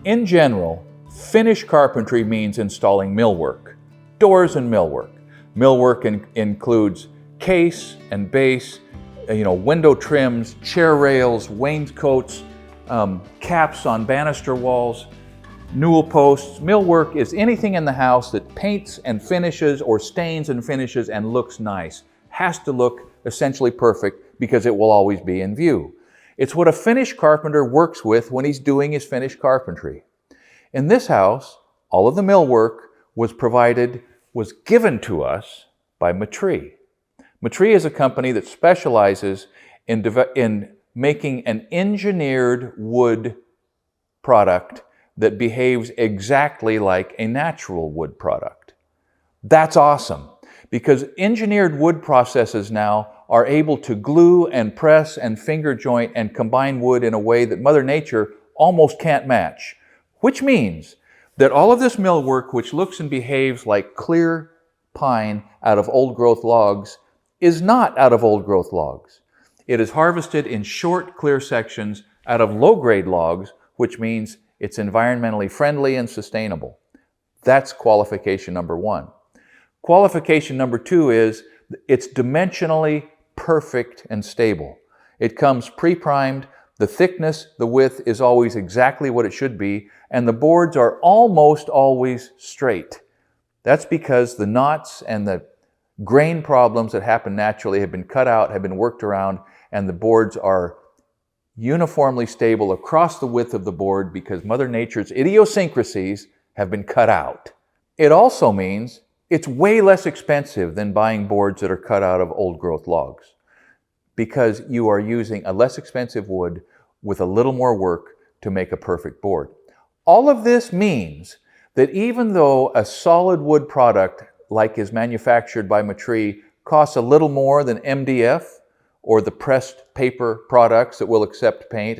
In general, finished carpentry means installing millwork, doors and millwork. Millwork includes case and base, window trims, chair rails, wainscots, caps on banister walls, newel posts. Millwork is anything in the house that paints and finishes or stains and finishes and looks nice. Has to look essentially perfect because it will always be in view. It's what a finished carpenter works with when he's doing his finished carpentry. In this house, all of the millwork was given to us by Matree. Matree is a company that specializes in making an engineered wood product that behaves exactly like a natural wood product. That's awesome, because engineered wood processes now are able to glue and press and finger joint and combine wood in a way that Mother Nature almost can't match, which means that all of this millwork, which looks and behaves like clear pine out of old-growth logs, is not out of old-growth logs. It is harvested in short, clear sections out of low-grade logs, which means it's environmentally friendly and sustainable. That's qualification number one. Qualification number two is it's dimensionally perfect and stable. It comes pre-primed. The thickness, the width is always exactly what it should be, and the boards are almost always straight. That's because the knots and the grain problems that happen naturally have been cut out, have been worked around, and the boards are uniformly stable across the width of the board because Mother Nature's idiosyncrasies have been cut out. It also means it's way less expensive than buying boards that are cut out of old-growth logs, because you are using a less expensive wood with a little more work to make a perfect board. All of this means that even though a solid wood product like is manufactured by Matree costs a little more than MDF or the pressed paper products that will accept paint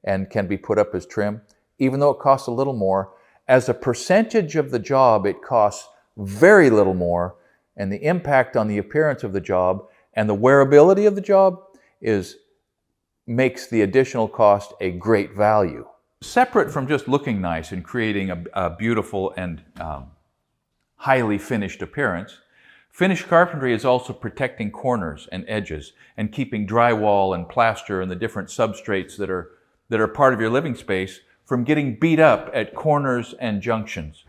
and can be put up as trim, even though it costs a little more, as a percentage of the job it costs very little more, and the impact on the appearance of the job and the wearability of the job makes the additional cost a great value. Separate from just looking nice and creating a beautiful and highly finished appearance, finished carpentry is also protecting corners and edges and keeping drywall and plaster and the different substrates that are part of your living space from getting beat up at corners and junctions.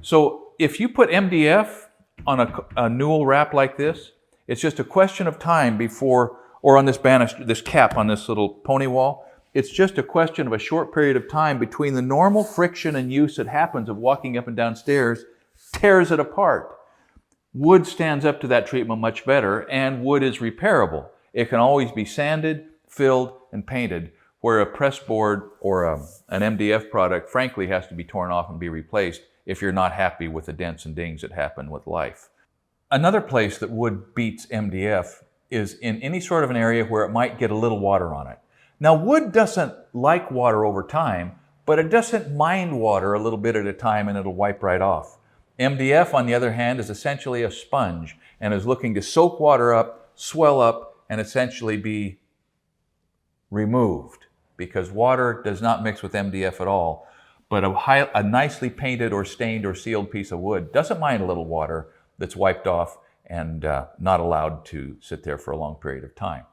So if you put MDF on a newel wrap like this, it's just a question of time before, or on this banister, this cap on this little pony wall, it's just a question of a short period of time between the normal friction and use that happens of walking up and down stairs tears it apart. Wood stands up to that treatment much better, and wood is repairable. It can always be sanded, filled, and painted, where a press board or an MDF product, frankly, has to be torn off and be replaced if you're not happy with the dents and dings that happen with life. Another place that wood beats MDF is in any sort of an area where it might get a little water on it. Now, wood doesn't like water over time, but it doesn't mind water a little bit at a time and it'll wipe right off. MDF, on the other hand, is essentially a sponge and is looking to soak water up, swell up, and essentially be removed, because water does not mix with MDF at all. But a nicely painted or stained or sealed piece of wood doesn't mind a little water that's wiped off and not allowed to sit there for a long period of time.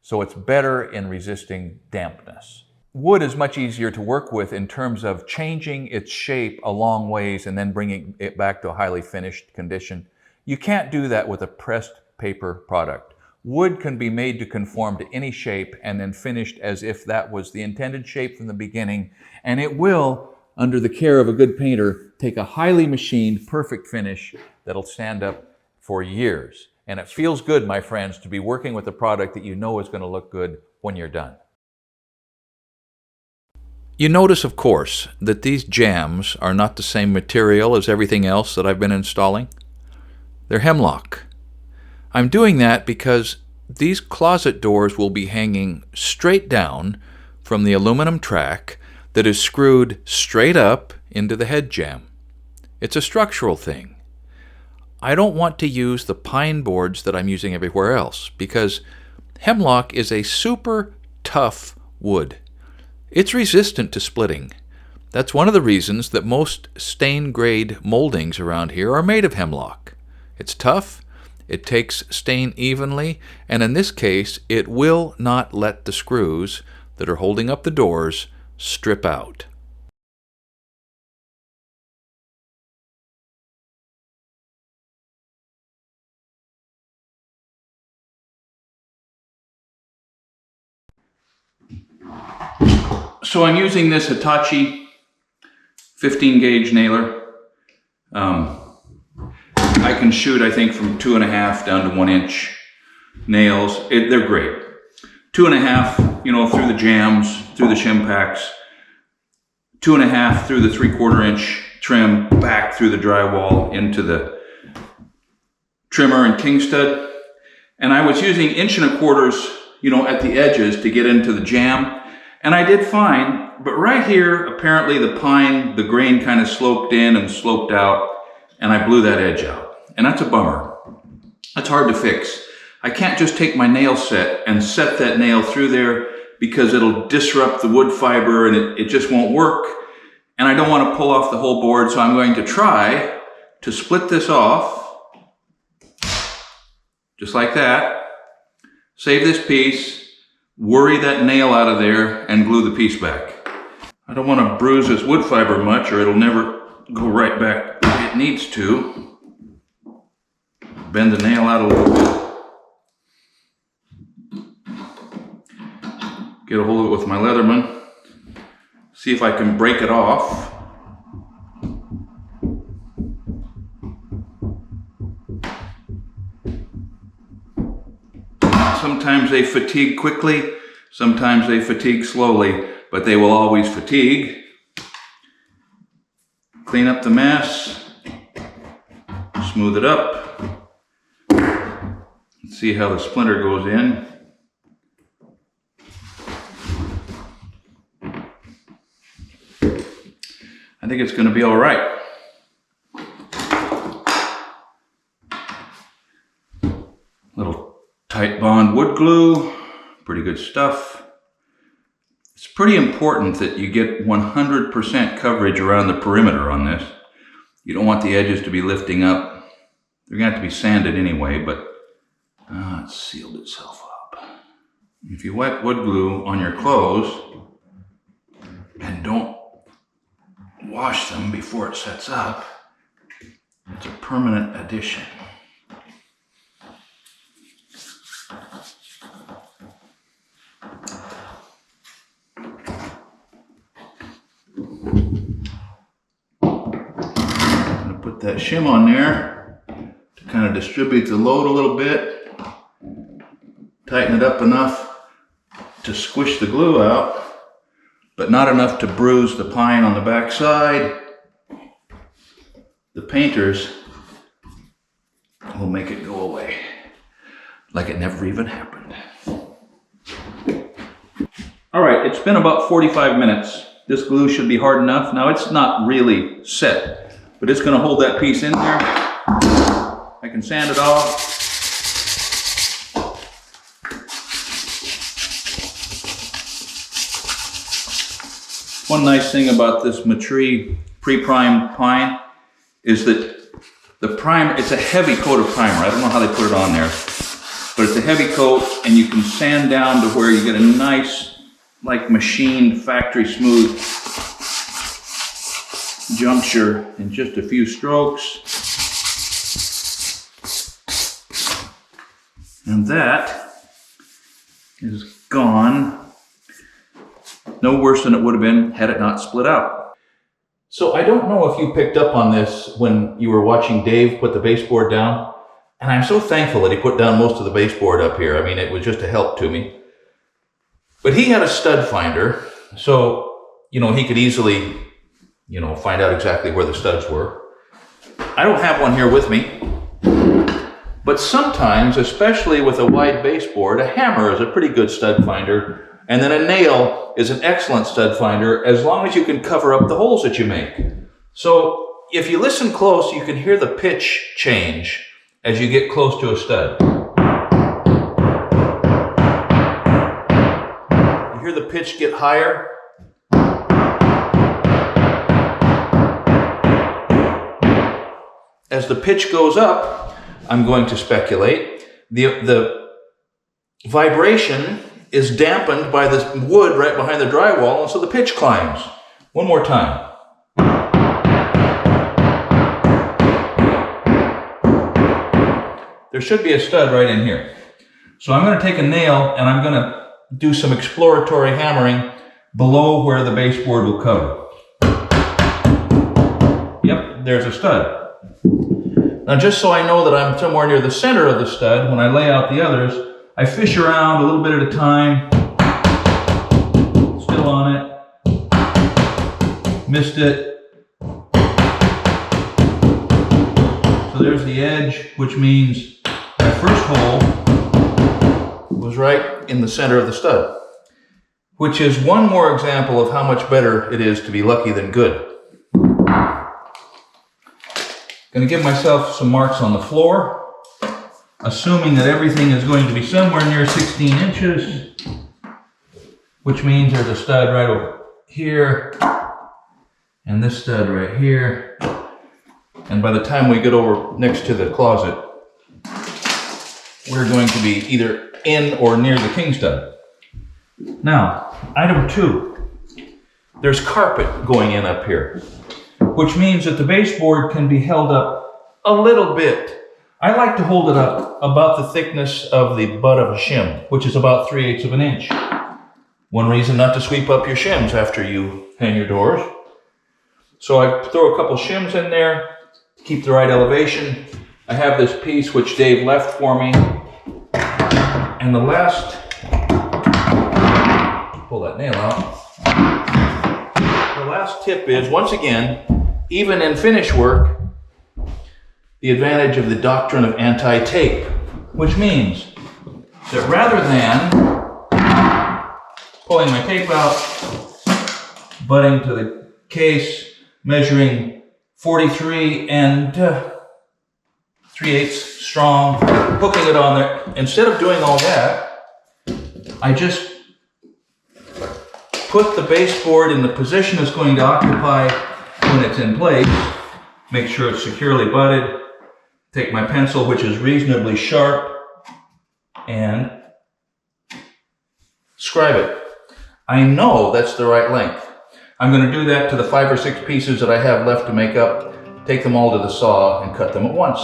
So it's better in resisting dampness. Wood is much easier to work with in terms of changing its shape a long ways and then bringing it back to a highly finished condition. You can't do that with a pressed paper product. Wood can be made to conform to any shape and then finished as if that was the intended shape from the beginning, and it will, under the care of a good painter, take a highly machined, perfect finish that'll stand up for years. And it feels good, my friends, to be working with a product that you know is going to look good when you're done. You notice, of course, that these jambs are not the same material as everything else that I've been installing. They're hemlock. I'm doing that because these closet doors will be hanging straight down from the aluminum track that is screwed straight up into the head jamb. It's a structural thing. I don't want to use the pine boards that I'm using everywhere else because hemlock is a super tough wood. It's resistant to splitting. That's one of the reasons that most stain-grade moldings around here are made of hemlock. It's tough, it takes stain evenly, and in this case, it will not let the screws that are holding up the doors strip out. So I'm using this Hitachi 15 gauge nailer. I can shoot, I think, from 2.5 down to 1 inch nails. They're great. 2.5, you know, through the jambs, through the shim packs. 2.5 through the 3/4 inch trim, back through the drywall into the trimmer and king stud. And I was using 1.25 inch, you know, at the edges to get into the jamb. And I did fine, but right here, apparently the pine, the grain kind of sloped in and sloped out, and I blew that edge out. And that's a bummer. That's hard to fix. I can't just take my nail set and set that nail through there because it'll disrupt the wood fiber and it just won't work. And I don't want to pull off the whole board, so I'm going to try to split this off, just like that. Save this piece. Worry that nail out of there and glue the piece back. I don't want to bruise this wood fiber much or it'll never go right back the way it needs to. Bend the nail out a little bit. Get a hold of it with my Leatherman. See if I can break it off. Sometimes they fatigue quickly, sometimes they fatigue slowly, but they will always fatigue. Clean up the mess, smooth it up. Let's see how the splinter goes in. I think it's going to be all right. Little tight bond wood glue, pretty good stuff. It's pretty important that you get 100% coverage around the perimeter on this. You don't want the edges to be lifting up. They're going to have to be sanded anyway, but it's sealed itself up. If you wipe wood glue on your clothes and don't wash them before it sets up, it's a permanent addition. Put that shim on there to kind of distribute the load a little bit. Tighten it up enough to squish the glue out, but not enough to bruise the pine on the back side. The painters will make it go away like it never even happened. All right, it's been about 45 minutes. This glue should be hard enough. Now it's not really set, but it's going to hold that piece in there. I can sand it off. One nice thing about this Matri pre-primed pine is that the primer, it's a heavy coat of primer. I don't know how they put it on there, but it's a heavy coat and you can sand down to where you get a nice, like machined, factory smooth juncture in just a few strokes. And that is gone. No worse than it would have been had it not split out. So I don't know if you picked up on this when you were watching Dave put the baseboard down. And I'm so thankful that he put down most of the baseboard up here. I mean, it was just a help to me. But he had a stud finder, so, you know, he could easily, you know, find out exactly where the studs were. I don't have one here with me. But sometimes, especially with a wide baseboard, a hammer is a pretty good stud finder. And then a nail is an excellent stud finder as long as you can cover up the holes that you make. So if you listen close, you can hear the pitch change as you get close to a stud. You hear the pitch get higher. as the pitch goes up, I'm going to speculate, the vibration is dampened by this wood right behind the drywall, and so the pitch climbs. One more time. There should be a stud right in here. So I'm going to take a nail and I'm going to do some exploratory hammering below where the baseboard will cover. Yep, there's a stud. Now, just so I know that I'm somewhere near the center of the stud, when I lay out the others, I fish around a little bit at a time. Still on it. Missed it. So there's the edge, which means my first hole was right in the center of the stud, which is one more example of how much better it is to be lucky than good. Going to give myself some marks on the floor, assuming that everything is going to be somewhere near 16 inches, which means there's a stud right over here, and this stud right here. And by the time we get over next to the closet, we're going to be either in or near the king stud. Now, item 2, there's carpet going in up here, which means that the baseboard can be held up a little bit. I like to hold it up about the thickness of the butt of a shim, which is about 3/8 of an inch. One reason not to sweep up your shims after you hang your doors. So I throw a couple shims in there, keep the right elevation. I have this piece which Dave left for me. And the last, pull that nail out. The last tip is, once again, even in finish work, the advantage of the doctrine of anti-tape, which means that rather than pulling my tape out, butting to the case, measuring 43 and 3/8 strong, hooking it on there, instead of doing all that, I just put the baseboard in the position it's going to occupy when it's in place, make sure it's securely butted, take my pencil, which is reasonably sharp, and scribe it. I know that's the right length. I'm going to do that to the 5 or 6 pieces that I have left to make up, take them all to the saw and cut them at once.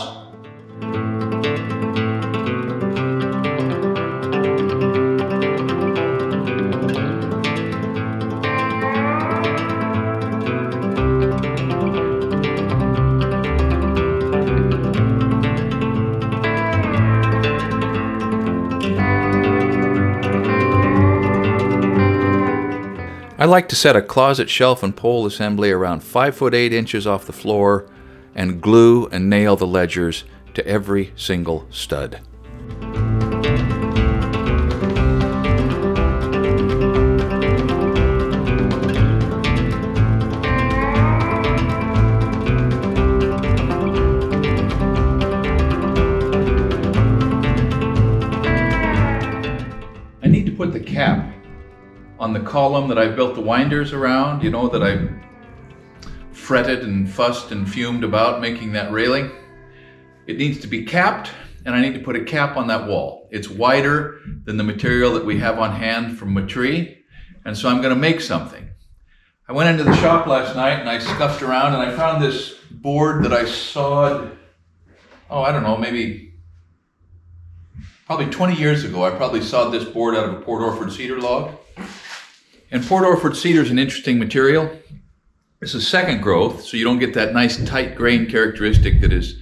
I like to set a closet shelf and pole assembly around 5 foot 8 inches off the floor and glue and nail the ledgers to every single stud. I need to put the cap on the column that I built the winders around, you know, that I fretted and fussed and fumed about making that railing. It needs to be capped, and I need to put a cap on that wall. It's wider than the material that we have on hand from Matree, and so I'm going to make something. I went into the shop last night and I scuffed around and I found this board that I sawed, I don't know, probably 20 years ago. I probably sawed this board out of a Port Orford cedar log. And Port Orford cedar is an interesting material. It's a second growth, so you don't get that nice tight grain characteristic that is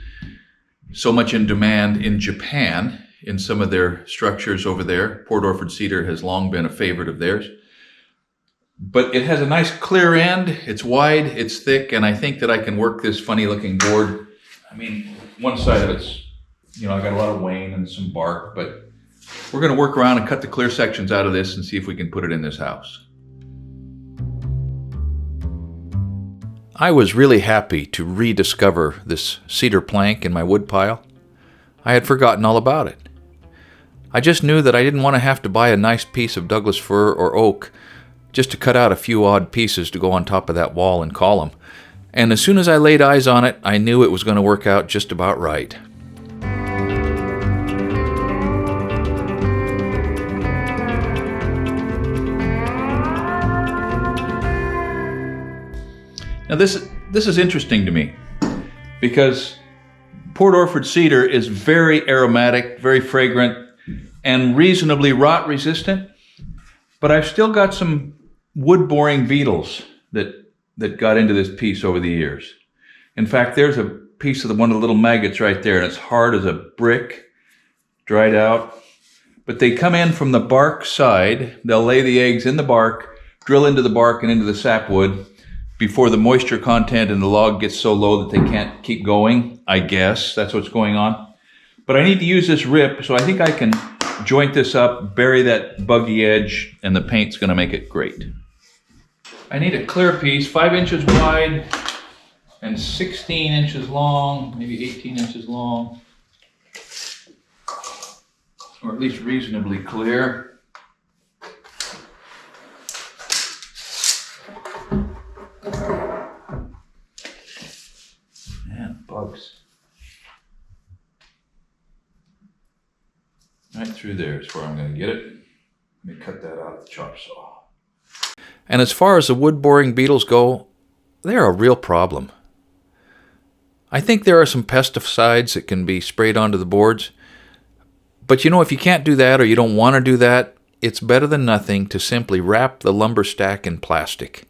so much in demand in Japan in some of their structures over there. Port Orford cedar has long been a favorite of theirs. But it has a nice clear end, it's wide, it's thick, and I think that I can work this funny looking board. I mean, one side of it's, I got a lot of wane and some bark, but we're gonna work around and cut the clear sections out of this and see if we can put it in this house. I was really happy to rediscover this cedar plank in my wood pile. I had forgotten all about it. I just knew that I didn't want to have to buy a nice piece of Douglas fir or oak just to cut out a few odd pieces to go on top of that wall and column. And as soon as I laid eyes on it, I knew it was going to work out just about right. Now this is interesting to me because Port Orford cedar is very aromatic, very fragrant, and reasonably rot resistant. But I've still got some wood boring beetles that got into this piece over the years. In fact, there's a piece of one of the little maggots right there, and it's hard as a brick, dried out. But they come in from the bark side. They'll lay the eggs in the bark, drill into the bark and into the sapwood before the moisture content in the log gets so low that they can't keep going. I guess that's what's going on. But I need to use this rip, so I think I can joint this up, bury that buggy edge, and the paint's going to make it great. I need a clear piece, 5 inches wide and 16 inches long, maybe 18 inches long, or at least reasonably clear. Man, bugs. Right through there is where I'm going to get it. Let me cut that out of the chop saw. And as far as the wood boring beetles go, they're a real problem. I think there are some pesticides that can be sprayed onto the boards. But you know, if you can't do that or you don't want to do that, it's better than nothing to simply wrap the lumber stack in plastic.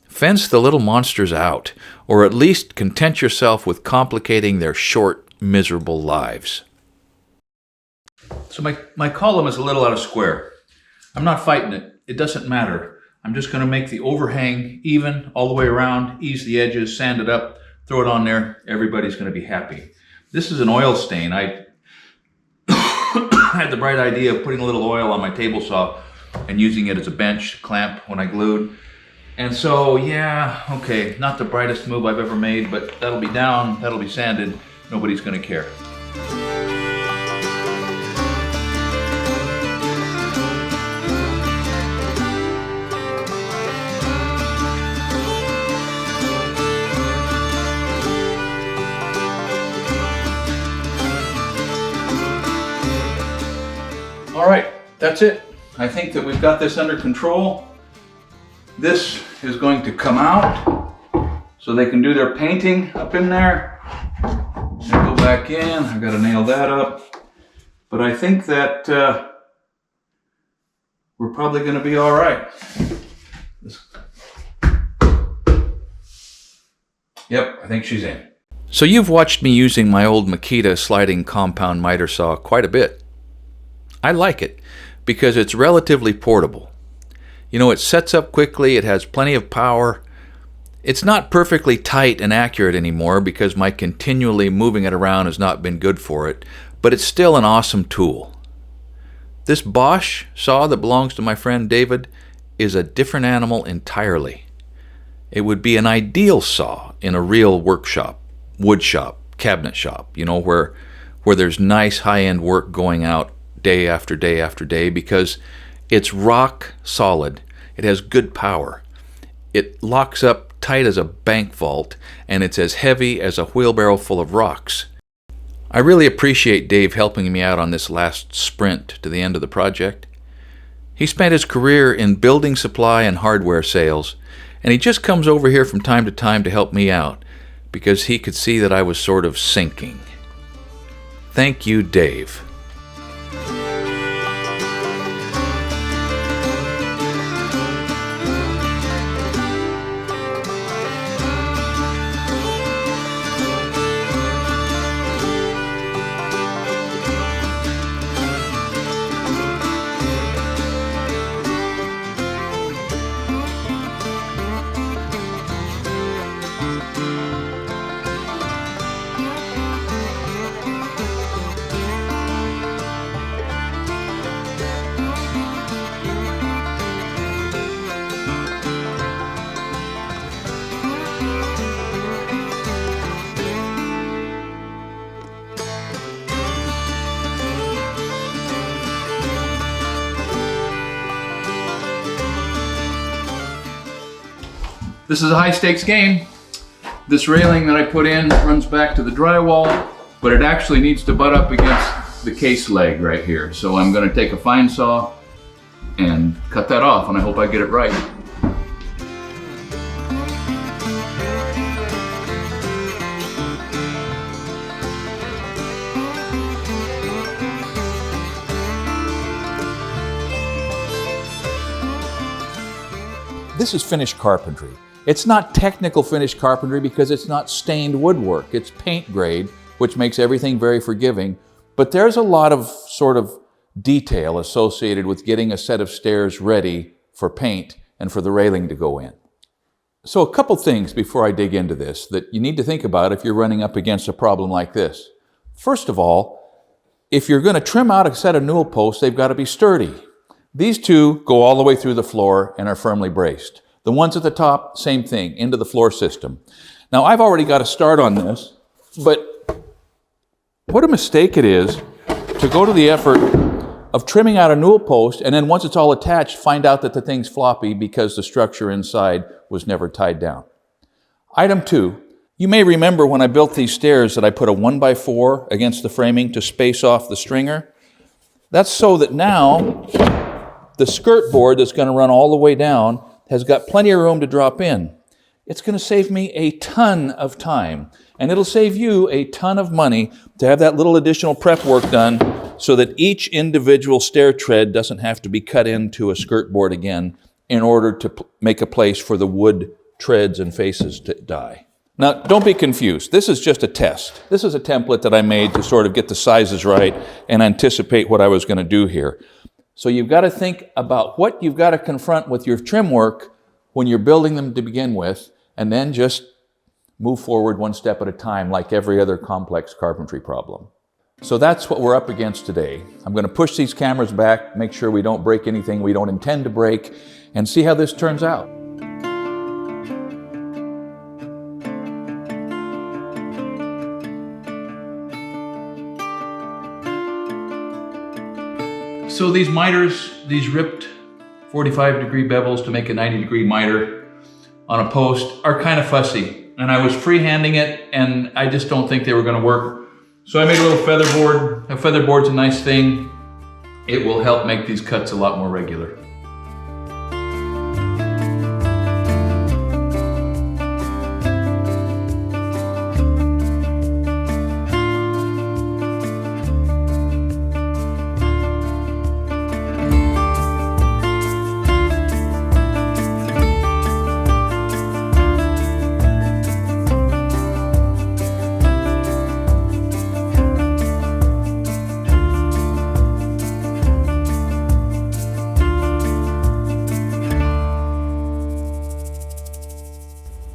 Fence the little monsters out, or at least content yourself with complicating their short, miserable lives. So my column is a little out of square. I'm not fighting it. It doesn't matter. I'm just going to make the overhang even all the way around, ease the edges, sand it up, throw it on there. Everybody's going to be happy. This is an oil stain. I had the bright idea of putting a little oil on my table saw and using it as a bench clamp when I glued. And so, yeah, okay, not the brightest move I've ever made, but that'll be down, that'll be sanded. Nobody's going to care. All right, that's it. I think that we've got this under control. This is going to come out so they can do their painting up in there. And go back in. I've got to nail that up. But I think that we're probably going to be all right. Yep, I think she's in. So you've watched me using my old Makita sliding compound miter saw quite a bit. I like it because it's relatively portable. You know, it sets up quickly, it has plenty of power. It's not perfectly tight and accurate anymore because my continually moving it around has not been good for it, but it's still an awesome tool. This Bosch saw that belongs to my friend David is a different animal entirely. It would be an ideal saw in a real workshop, wood shop, cabinet shop, you know, where there's nice high-end work going out day after day after day, because it's rock solid. It has good power. It locks up tight as a bank vault, and it's as heavy as a wheelbarrow full of rocks. I really appreciate Dave helping me out on this last sprint to the end of the project. He spent his career in building supply and hardware sales, and he just comes over here from time to help me out because he could see that I was sort of sinking. Thank you, Dave. This is a high-stakes game. This railing that I put in runs back to the drywall, but it actually needs to butt up against the case leg right here. So I'm going to take a fine saw and cut that off, and I hope I get it right. This is finished carpentry. It's not technical finished carpentry because it's not stained woodwork. It's paint grade, which makes everything very forgiving. But there's a lot of sort of detail associated with getting a set of stairs ready for paint and for the railing to go in. So a couple things before I dig into this that you need to think about if you're running up against a problem like this. First of all, if you're going to trim out a set of newel posts, they've got to be sturdy. These two go all the way through the floor and are firmly braced. The ones at the top, same thing, into the floor system. Now, I've already got a start on this, but what a mistake it is to go to the effort of trimming out a newel post and then once it's all attached, find out that the thing's floppy because the structure inside was never tied down. Item 2, you may remember when I built these stairs that I put a 1x4 against the framing to space off the stringer. That's so that now the skirt board that's going to run all the way down has got plenty of room to drop in. It's going to save me a ton of time, and it'll save you a ton of money to have that little additional prep work done so that each individual stair tread doesn't have to be cut into a skirt board again in order to make a place for the wood treads and faces to die. Now, don't be confused. This is just a test. This is a template that I made to sort of get the sizes right and anticipate what I was going to do here. So you've got to think about what you've got to confront with your trim work when you're building them to begin with, and then just move forward one step at a time like every other complex carpentry problem. So that's what we're up against today. I'm going to push these cameras back, make sure we don't break anything we don't intend to break, and see how this turns out. So these miters, these ripped 45-degree bevels to make a 90-degree miter on a post are kind of fussy. And I was freehanding it, and I just don't think they were going to work. So I made a little featherboard. A featherboard's a nice thing. It will help make these cuts a lot more regular.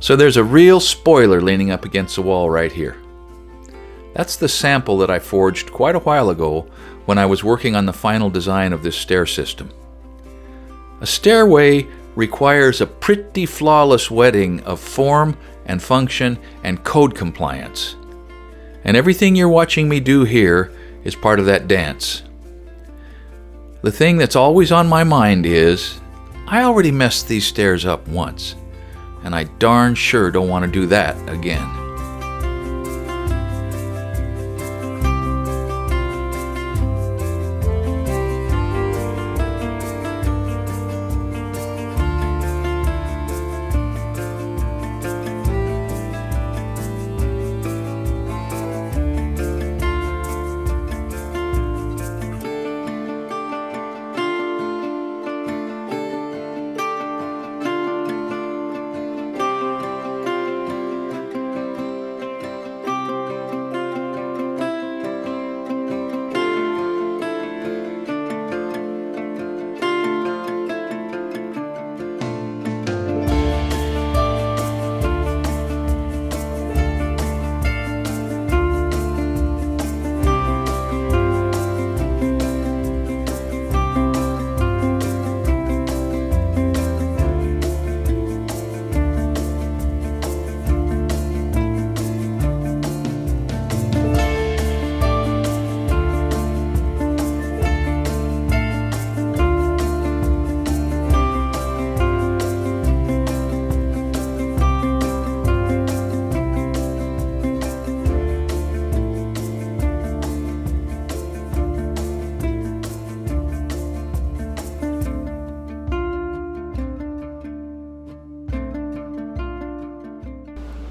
So there's a real spoiler leaning up against the wall right here. That's the sample that I forged quite a while ago when I was working on the final design of this stair system. A stairway requires a pretty flawless wedding of form and function and code compliance. And everything you're watching me do here is part of that dance. The thing that's always on my mind is, I already messed these stairs up once, and I darn sure don't want to do that again.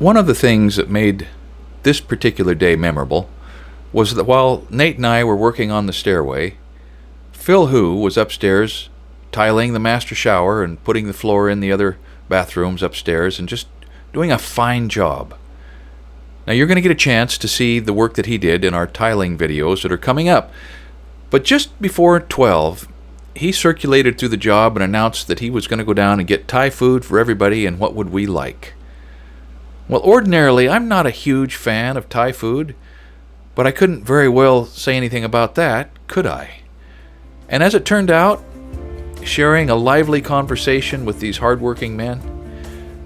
One of the things that made this particular day memorable was that while Nate and I were working on the stairway, Phil Hu was upstairs tiling the master shower and putting the floor in the other bathrooms upstairs and just doing a fine job. Now you're going to get a chance to see the work that he did in our tiling videos that are coming up. But just before 12, he circulated through the job and announced that he was going to go down and get Thai food for everybody and what would we like. Well, ordinarily, I'm not a huge fan of Thai food, but I couldn't very well say anything about that, could I? And as it turned out, sharing a lively conversation with these hardworking men,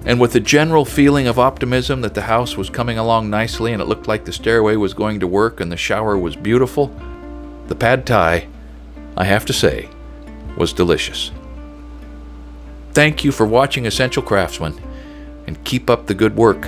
and with the general feeling of optimism that the house was coming along nicely and it looked like the stairway was going to work and the shower was beautiful, the pad Thai, I have to say, was delicious. Thank you for watching Essential Craftsman, and keep up the good work.